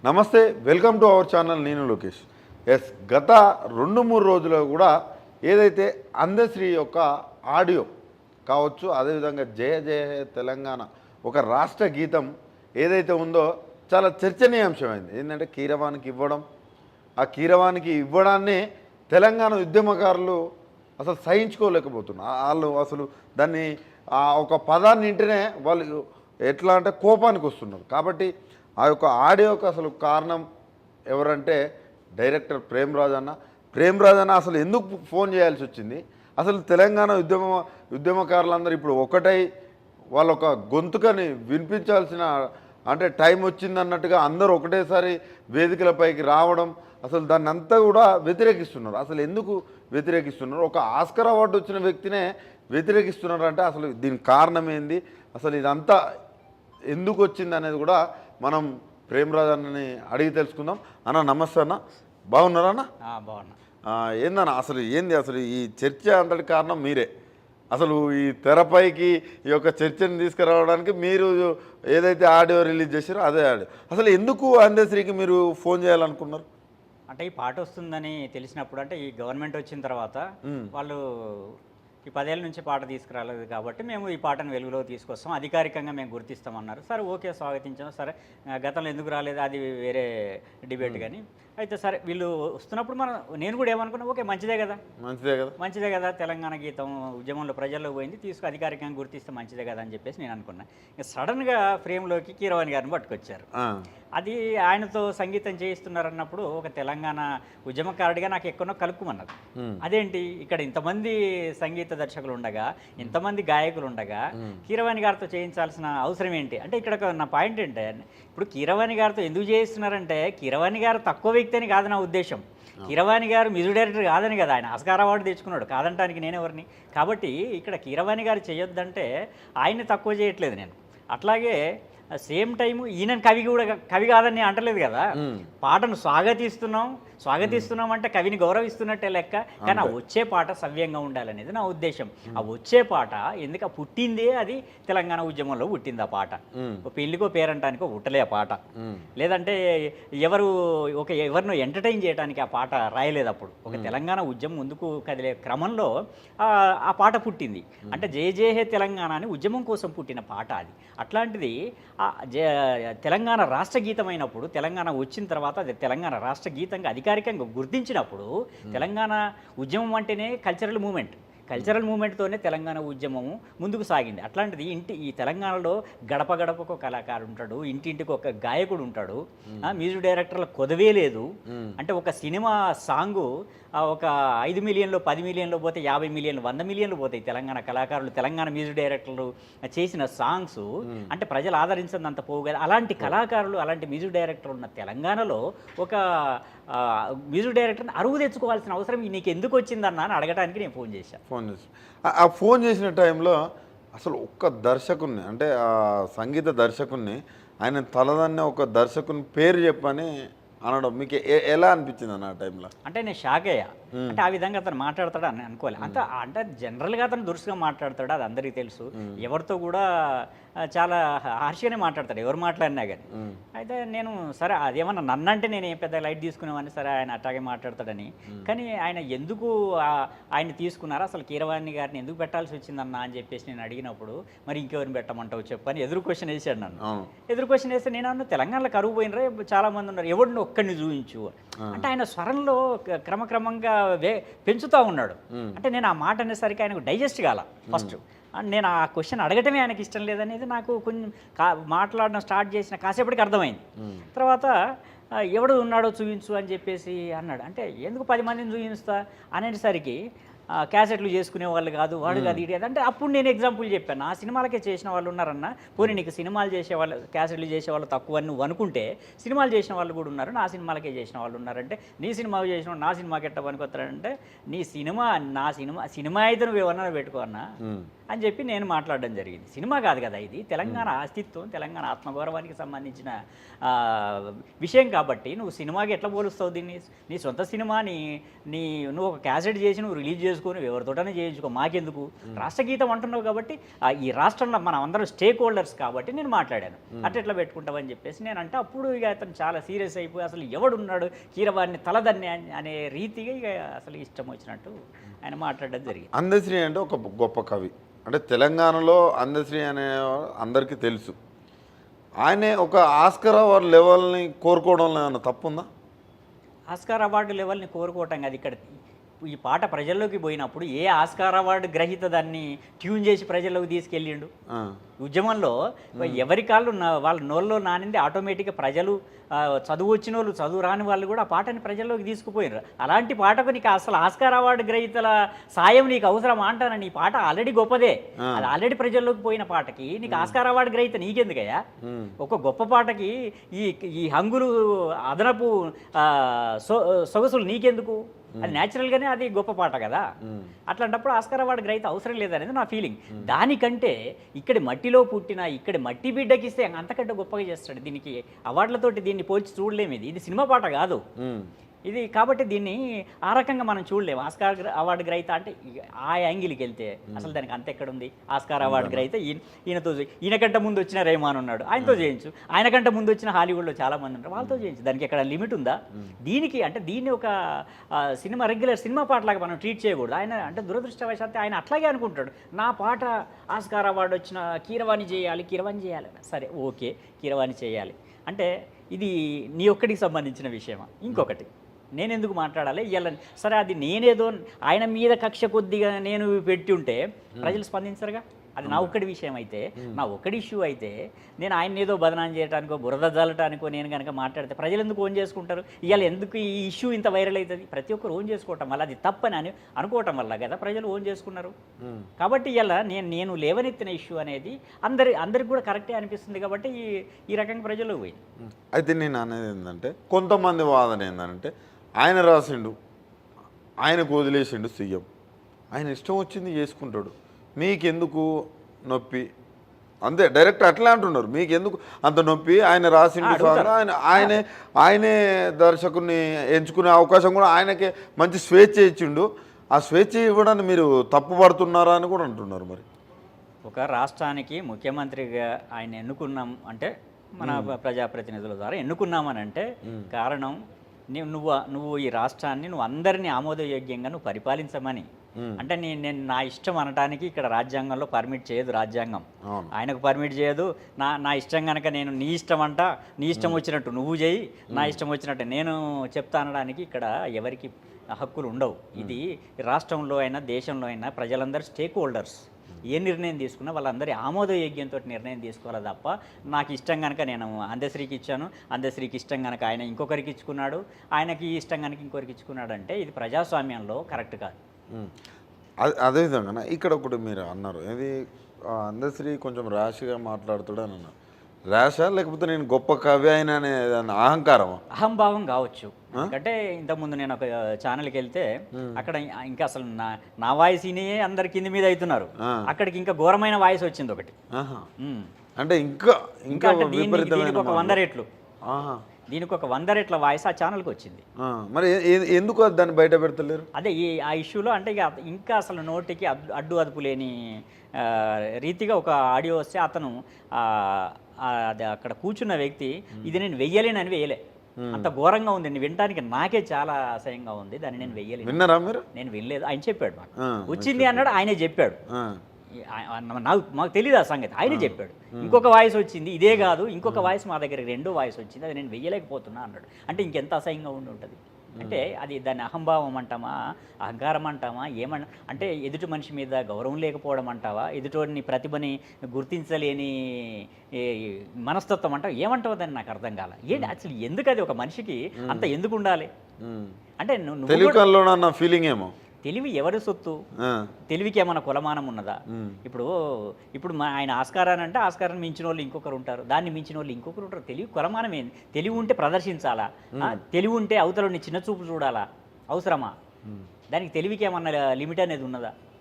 నమస్తే, welcome to our channel. నేను లోకేష్. గత 2-3 రోజులు కూడా ఏదైతే అందశ్రీ యొక్క ఆడియో కావచ్చు, అదేవిధంగా జయ జయ హే తెలంగాణ ఒక రాష్ట్ర గీతం ఏదైతే ఉందో చాలా చర్చనీయాంశమైంది. ఏంటంటే కీరవానికి ఇవ్వడం, ఆ కీరవానికి ఇవ్వడాన్ని తెలంగాణ ఉద్యమకారులు అసలు సహించుకోలేకపోతున్నారు. వాళ్ళు అసలు దాన్ని ఒక పదాన్ని వింటేనే వాళ్ళు ఎట్లా అంటే కోపానికి వస్తున్నారు. కాబట్టి ఆ యొక్క ఆడియోకి అసలు కారణం ఎవరంటే డైరెక్టర్ ప్రేమ్రాజ్ అన్న అసలు ఎందుకు ఫోన్ చేయాల్సి వచ్చింది? అసలు తెలంగాణ ఉద్యమకారులందరూ ఇప్పుడు ఒకటై వాళ్ళ ఒక గొంతుకని వినిపించాల్సిన అంటే టైం వచ్చిందన్నట్టుగా అందరూ ఒకటేసారి వేదికలపైకి రావడం, అసలు దాన్ని అంతా కూడా వ్యతిరేకిస్తున్నారు. అసలు ఎందుకు వ్యతిరేకిస్తున్నారు? ఒక ఆస్కర్ అవార్డు వచ్చిన వ్యక్తినే వ్యతిరేకిస్తున్నారు అంటే అసలు దీనికి కారణం ఏంది? అసలు ఇదంతా ఎందుకు వచ్చింది అనేది కూడా మనం ప్రేమ్రాజ్ అన్నని అడిగి తెలుసుకుందాం. అన్న నమస్తే అన్న, బాగున్నారా అన్న? బాగున్నా. ఏందన్న అసలు ఏంది అసలు ఈ చర్చ అంతటి కారణం మీరే. అసలు ఈ తెరపైకి ఈ యొక్క చర్చను తీసుకురావడానికి మీరు ఏదైతే ఆడియో రిలీజ్ చేశారో అదే ఆడియో. అసలు ఎందుకు అందశ్రీకి మీరు ఫోన్ చేయాలనుకున్నారు? అంటే ఈ పాట వస్తుందని తెలిసినప్పుడు, అంటే ఈ గవర్నమెంట్ వచ్చిన తర్వాత వాళ్ళు ఈ 10 ఏళ్ళ నుంచి పాట తీసుకురాలేదు కాబట్టి మేము ఈ పాటను వెలుగులో తీసుకొస్తాం, అధికారికంగా మేము గుర్తిస్తామన్నారు. సరే, ఓకే, స్వాగతించాం. సరే, గతంలో ఎందుకు రాలేదు అది వేరే డిబేట్. కానీ అయితే సరే, వీళ్ళు వస్తున్నప్పుడు నేను కూడా ఏమనుకున్నా, ఓకే, మంచిదే కదా తెలంగాణ గీతం ఉద్యమంలో ప్రజల్లో పోయింది, అధికారికంగా గుర్తిస్తే మంచిదే కదా అని చెప్పేసి నేను అనుకున్నా. ఇంకా సడన్గా ఫ్రేమ్లోకి కీరవాణి గారిని పట్టుకొచ్చారు. అది ఆయనతో సంగీతం చేయిస్తున్నారన్నప్పుడు ఒక తెలంగాణ ఉద్యమకారుడిగా నాకు ఎక్కడో కలుపుకుమన్నది. అదేంటి, ఇక్కడ ఇంతమంది సంగీత దర్శకులు ఉండగా, ఇంతమంది గాయకులు ఉండగా కీరవాణి గారితో చేయించాల్సిన అవసరం ఏంటి? అంటే ఇక్కడ నా పాయింట్ ఏంటి, ఇప్పుడు కీరవాణి గారితో ఎందుకు చేయిస్తున్నారంటే, కీరవాణి గారు తక్కువ వ్యక్తి అని కాదు నా ఉద్దేశం. కీరవాణి గారు మ్యూజిక్ డైరెక్టర్ కాదని కదా, ఆయన ఆస్కార్ అవార్డు తెచ్చుకున్నాడు, కాదంటానికి నేనెవరిని? కాబట్టి ఇక్కడ కీరవాణి గారు చేయొద్దంటే ఆయన్ని తక్కువ చేయట్లేదు నేను. అట్లాగే సేమ్ టైం ఈయన కవి కాదని అంటలేదు కదా. పాటను స్వాగతిస్తున్నాం అంటే కవిని గౌరవిస్తున్నట్టే లెక్క. కానీ ఆ వచ్చే పాట సవ్యంగా ఉండాలనేది నా ఉద్దేశం. ఆ వచ్చే పాట ఎందుకు పుట్టిందే, అది తెలంగాణ ఉద్యమంలో పుట్టింది. ఆ పాట పెళ్లికో పేరంటానికో పుట్టలే ఆ పాట. లేదంటే ఎవరినో ఎంటర్టైన్ చేయడానికి ఆ పాట రాయలేదు. అప్పుడు ఒక తెలంగాణ ఉద్యమం ముందుకు కదిలే క్రమంలో ఆ పాట పుట్టింది. అంటే జయ జయ హే తెలంగాణ అని ఉద్యమం కోసం పుట్టిన పాట అది. అట్లాంటిది తెలంగాణ రాష్ట్ర గీతం అయినప్పుడు, తెలంగాణ వచ్చిన తర్వాత అది తెలంగాణ రాష్ట్ర గీతంగా అధికారికంగా గుర్తించినప్పుడు, తెలంగాణ ఉద్యమం అంటేనే కల్చరల్ మూమెంట్తోనే తెలంగాణ ఉద్యమము ముందుకు సాగింది. అట్లాంటిది ఈ తెలంగాణలో గడప గడపకు ఒక కళాకారుడు ఉంటాడు, ఇంటింటికి ఒక గాయకుడు ఉంటాడు, మ్యూజిక్ డైరెక్టర్ల కొదవే లేదు. అంటే ఒక సినిమా సాంగు ఒక 5 మిలియన్లు 10 మిలియన్లు పోతే 50 మిలియన్లు 100 మిలియన్లు పోతాయి. తెలంగాణ కళాకారులు, తెలంగాణ మ్యూజిక్ డైరెక్టర్లు చేసిన సాంగ్స్ అంటే ప్రజలు ఆదరించినంత పోవు కదా. అలాంటి కళాకారులు, అలాంటి మ్యూజిక్ డైరెక్టర్లు ఉన్న తెలంగాణలో ఒక మ్యూజిక్ డైరెక్టర్ని అరువు తెచ్చుకోవాల్సిన అవసరం నీకు ఎందుకు వచ్చిందన్న అని అడగడానికి నేను ఫోన్ చేసిన టైంలో అసలు ఒక్క దర్శకుని, అంటే ఆ సంగీత దర్శకుని, ఆయన తలదన్నే ఒక దర్శకుని పేరు చెప్పని అనడం మీకు ఎలా అనిపించింది అన్న ఆ టైంలో? అంటే నేను షాక్ అయ్యా. అంటే ఆ విధంగా అతను మాట్లాడతాడు అని అనుకోవాలి. అంటే జనరల్గా అతను దురుసుగా మాట్లాడతాడు, అది అందరికీ తెలుసు. ఎవరితో కూడా చాలా హార్ష్గానే మాట్లాడతాడు, ఎవరు మాట్లాడినా కానీ. అయితే నేను సరే, అదేమన్నా నన్నంటే నేను ఏం పెద్ద లైట్ తీసుకునేవాడిని, సరే ఆయన అట్లాగే మాట్లాడతాడని. కానీ ఆయన ఎందుకు ఆయన తీసుకున్నారా, అసలు కీరవాణి గారిని ఎందుకు పెట్టాల్సి వచ్చిందన్న అని చెప్పేసి నేను అడిగినప్పుడు, మరి ఇంకెవరిని పెట్టమంటావు చెప్పని ఎదురు క్వశ్చన్ వేసాడు నన్ను. ఎదురు క్వశ్చన్ వేస్తే నేను అన్న, తెలంగాణలో కరువు పోయినరే చాలా మంది ఉన్నారు, ఎవరిని ఒక్కడిని చూపించు అంటే ఆయన స్వరంలో క్రమక్రమంగా పెంచుతూ ఉన్నాడు. అంటే నేను ఆ మాట అనేసరికి ఆయనకు డైజెస్ట్ కాల. ఫస్ట్ నేను ఆ క్వశ్చన్ అడగటమే ఆయనకి ఇష్టం లేదనేది నాకు కొంచెం మాట్లాడడం స్టార్ట్ చేసిన కాసేపటికి అర్థమైంది. తర్వాత ఎవడు ఉన్నాడో చూపించు అని చెప్పేసి అన్నాడు. అంటే ఎందుకు 10 మందిని చూపిస్తా అనేసరికి క్యాసెట్లు చేసుకునే వాళ్ళు కాదు, వాడు కాదు, ఇది అంటే అప్పుడు నేను ఎగ్జాంపుల్ చెప్పాను. నా సినిమాలకే చేసిన వాళ్ళు ఉన్నారన్న, పోనీ నీకు సినిమాలు చేసేవాళ్ళు, క్యాసెట్లు చేసేవాళ్ళు తక్కువ అని నువ్వు అనుకుంటే, సినిమాలు చేసిన వాళ్ళు కూడా ఉన్నారు, నా సినిమాలకే చేసిన వాళ్ళు ఉన్నారంటే, నీ సినిమా చేసిన నా సినిమాకి ఎట్ట పనికొస్తారంటే, నీ సినిమా నా సినిమా అయితే నువ్వు ఏమన్నా పెట్టుకో అన్నా అని చెప్పి నేను మాట్లాడడం జరిగింది. సినిమా కాదు కదా ఇది, తెలంగాణ అస్తిత్వం, తెలంగాణ ఆత్మగౌరవానికి సంబంధించిన విషయం కాబట్టి నువ్వు సినిమాకి ఎట్లా పోలుస్తావు దీన్ని? నీ సొంత సినిమా, నువ్వు ఒక క్యాసెట్ చేసి నువ్వు రిలీజ్ చేసుకొని ఎవరితోటనే చేయించుకో, మాకెందుకు, రాష్ట్ర గీతం అంటున్నావు కాబట్టి ఈ రాష్ట్రంలో మనం అందరం స్టేక్ హోల్డర్స్ కాబట్టి నేను మాట్లాడాను, అట్లా పెట్టుకుంటామని చెప్పేసి నేను అంటే అప్పుడు ఇక అతను చాలా సీరియస్ అయిపోయి అసలు ఎవడున్నాడు కీరవాణిని తలదన్ని అనే రీతిగా ఇక అసలు ఇష్టం వచ్చినట్టు ఆయన మాట్లాడడం జరిగింది. అందశ్రీ అంటే ఒక గొప్ప కవి, అంటే తెలంగాణలో అందశ్రీ అనే అందరికీ తెలుసు. ఆయనే ఒక ఆస్కర్ అవార్డు లెవెల్ని కోరుకోవడంలో ఏమైనా తప్పుందా? ఆస్కార్ అవార్డు లెవెల్ని కోరుకోవటం కాదు, ఇక్కడ ఈ పాట ప్రజల్లోకి పోయినప్పుడు ఏ ఆస్కార్ అవార్డు గ్రహీత దాన్ని ట్యూన్ చేసి ప్రజల్లోకి తీసుకెళ్ళిండు. ఉద్యమంలో ఎవరి కాళ్ళు వాళ్ళ నోళ్ళలో నానింది ఆటోమేటిక్గా ప్రజలు, చదువు వచ్చిన వాళ్ళు చదువు రాని వాళ్ళు కూడా ఆ పాటని ప్రజల్లోకి తీసుకుపోయినారు. అలాంటి పాటకు నీకు అసలు ఆస్కార్ అవార్డు గ్రహీతల సాయం నీకు అవసరం అంటానని, ఈ పాట ఆల్రెడీ గొప్పదే, అది ఆల్రెడీ ప్రజల్లోకి పోయిన పాటకి నీకు ఆస్కార్ అవార్డు గ్రహీత నీకెందుకయ్యా? ఒక గొప్ప పాటకి ఈ హంగులు అదనపు సొగసులు నీకెందుకు? అది న్యాచురల్గానే అది గొప్ప పాట కదా. అట్లాంటప్పుడు ఆస్కార్ అవార్డు గ్రహీత అవసరం లేదనేది నా ఫీలింగ్. దానికంటే ఇక్కడి మట్టిలో పుట్టిన ఇక్కడి మట్టి బిడ్డకి ఇస్తే అంతకంటే గొప్పగా చేస్తాడు. దీనికి అవార్డులతోటి దీన్ని పోల్చి చూడలేము. ఇది సినిమా పాట కాదు ఇది, కాబట్టి దీన్ని ఆ రకంగా మనం చూడలేము. ఆస్కార్ అవార్డు గ్రహీత అంటే ఆ యాంగిల్కి వెళ్తే అసలు దానికి అంత ఎక్కడుంది? ఆస్కార్ అవార్డు గ్రహీత ఈయనకంటే ముందు వచ్చిన రెహమాన్ ఉన్నాడు, ఆయనతో చేయించు. ఆయనకంటే ముందు వచ్చిన హాలీవుడ్లో చాలామంది ఉన్నారు, వాళ్ళతో చేయించు. దానికి ఎక్కడ లిమిట్ ఉందా? దీనికి అంటే దీన్ని ఒక సినిమా రెగ్యులర్ సినిమా పాటలాగా మనం ట్రీట్ చేయకూడదు. ఆయన అంటే దురదృష్టవశాత్తు ఆయన అట్లాగే అనుకుంటాడు, నా పాట ఆస్కార్ అవార్డు వచ్చిన కీరవాణి చేయాలి. సరే ఓకే, కీరవాణి చేయాలి అంటే ఇది నీ ఒక్కడికి సంబంధించిన విషయమా? ఇంకొకటి నేను ఎందుకు మాట్లాడాలి ఇవాళ? సరే అది నేనేదో ఆయన మీద కక్ష కొద్దిగా నేను పెట్టి ఉంటే ప్రజలు స్పందించరుగా. అది నా ఒక్కడి విషయం అయితే, నా ఒక్కడి ఇష్యూ అయితే నేను ఆయన ఏదో బదనాం చేయడానికో బురద జల్లటానికో నేను కనుక మాట్లాడితే ప్రజలు ఎందుకు ఓన్ చేసుకుంటారు? ఇవాళ ఎందుకు ఈ ఇష్యూ ఇంత వైరల్ అవుతుంది? ప్రతి ఒక్కరు ఓన్ చేసుకోవటం వల్ల, అది తప్పని అనుకోవటం వల్ల కదా ప్రజలు ఓన్ చేసుకున్నారు. కాబట్టి ఇవాళ నేను లేవనెత్తిన ఇష్యూ అనేది అందరికి కూడా కరెక్టే అనిపిస్తుంది కాబట్టి ఈ రకంగా ప్రజలు పోయింది. అయితే నేను అనేది ఏంటంటే, కొంతమంది వాదన ఏంటంటే ఆయన రాసిండు, ఆయనకు వదిలేసిండు సీఎం, ఆయన ఇష్టం వచ్చింది చేసుకుంటాడు, మీకెందుకు నొప్పి? అంతే డైరెక్ట్ అట్లా అంటున్నారు, మీకెందుకు అంత నొప్పి? ఆయన రాసిండు సాంగ్, ఆయనే దర్శకుని ఎంచుకునే అవకాశం కూడా ఆయనకే మంచి స్వేచ్ఛ ఇచ్చిండు, ఆ స్వేచ్ఛ ఇవ్వడాన్ని మీరు తప్పు పడుతున్నారా అని కూడా అంటున్నారు. మరి ఒక రాష్ట్రానికి ముఖ్యమంత్రిగా ఆయన ఎన్నుకున్నాం అంటే మన ప్రజాప్రతినిధుల ద్వారా ఎన్నుకున్నామని అంటే కారణం నువ్వు ఈ రాష్ట్రాన్ని నువ్వు అందరినీ ఆమోదయోగ్యంగా నువ్వు పరిపాలించమని. అంటే నేను నా ఇష్టం అనటానికి ఇక్కడ రాజ్యాంగంలో పర్మిట్ చేయదు రాజ్యాంగం, ఆయనకు పర్మిట్ చేయదు. నా ఇష్టం కనుక నేను నీ ఇష్టం అంట, నీ ఇష్టం వచ్చినట్టు నువ్వు చేయి, నా ఇష్టం వచ్చినట్టు నేను చెప్తా అనడానికి ఇక్కడ ఎవరికి హక్కులు ఉండవు. ఇది రాష్ట్రంలో అయినా దేశంలో అయినా ప్రజలందరూ స్టేక్ హోల్డర్స్. ఏ నిర్ణయం తీసుకున్నా వాళ్ళందరి ఆమోదయోగ్యంతో నిర్ణయం తీసుకోవాలి తప్ప నాకు ఇష్టం కనుక నేను అందశ్రీకి ఇచ్చాను, అందశ్రీకి ఇష్టం కనుక ఆయన ఇంకొకరికి ఇచ్చుకున్నాడు, ఆయనకి ఇష్టం కనుక ఇంకొకరికి ఇచ్చుకున్నాడు అంటే ఇది ప్రజాస్వామ్యంలో కరెక్ట్ కాదు. అదేవిధంగా ఇక్కడ ఒకటి మీరు అన్నారు, ఇది అందశ్రీ కొంచెం ర్యాష్గా మాట్లాడుతాడని అన్నారు. ర్యాషా లేకపోతే నేను గొప్ప కవి అయిన అనే అహంకారమా? అహంభావం కావచ్చు. ఎందుకంటే ఇంతకుముందు నేను ఒక ఛానల్కి వెళ్తే అక్కడ ఇంకా అసలు నా వాయిస్ ఇని అందరి కింది మీద అవుతున్నారు, అక్కడికి ఇంకా ఘోరమైన వాయిస్ వచ్చింది ఒకటి. అంటే ఇంకా దీనికి ఒక 100 రెట్లు, దీనికి ఒక 100 రెట్ల వాయిస్ ఆ ఛానల్కి వచ్చింది. మరి ఎందుకు దాన్ని బయట పెడతలేరు? అదే ఆ ఇష్యూలో అంటే ఇంకా అసలు నోటికి అడ్డు అదుపు లేని రీతిగా ఒక ఆడియో వస్తే అతను అది అక్కడ కూర్చున్న వ్యక్తి ఇది నేను వెయ్యలేనని వేయలే, అంత ఘోరంగా ఉంది, నేను వినడానికి నాకే చాలా అసహ్యంగా ఉంది, దాన్ని నేను వెయ్యలేను. విన్నారా మీరు? నేను వినలేదు, ఆయన చెప్పాడు మాకు వచ్చింది అన్నాడు, ఆయనే చెప్పాడు, మాకు తెలియదు ఆ సంగతి, ఆయనే చెప్పాడు. ఇంకొక వాయిస్ వచ్చింది ఇదే కాదు, ఇంకొక వాయిస్ మా దగ్గర 2వ వాయిస్ వచ్చింది, అది నేను వెయ్యలేకపోతున్నా అన్నాడు. అంటే ఇంకెంత అసహ్యంగా ఉండి ఉంటుంది అంటే అది దాన్ని అహంభావం అంటామా, అహంకారం అంటామా, అంటే ఎదుటి మనిషి మీద గౌరవం లేకపోవడం అంటావా, ఎదుటిని ప్రతిభని గుర్తించలేని మనస్తత్వం అంటావా, ఏమంటావు దాన్ని నాకు అర్థం కాల. ఏంటి అసలు ఎందుకు అది ఒక మనిషికి అంత ఎందుకు ఉండాలి? అంటే నువ్వు ఫీలింగ్ ఏమో, తెలివి ఎవరి సొత్తు? తెలివికి ఏమైనా కులమానం ఉన్నదా? ఇప్పుడు ఆయన ఆస్కారాన్ని అంటే ఆస్కారాన్ని మించిన వాళ్ళు ఇంకొకరు ఉంటారు, దాన్ని మించిన వాళ్ళు ఇంకొకరు ఉంటారు. తెలివి కులమానం ఏంది? తెలివి ఉంటే ప్రదర్శించాలా, తెలివి ఉంటే అవతలని చిన్న చూపు చూడాలా, అవసరమా? దానికి తెలివికి ఏమన్నా లిమిట్ అనేది ఉన్నదా?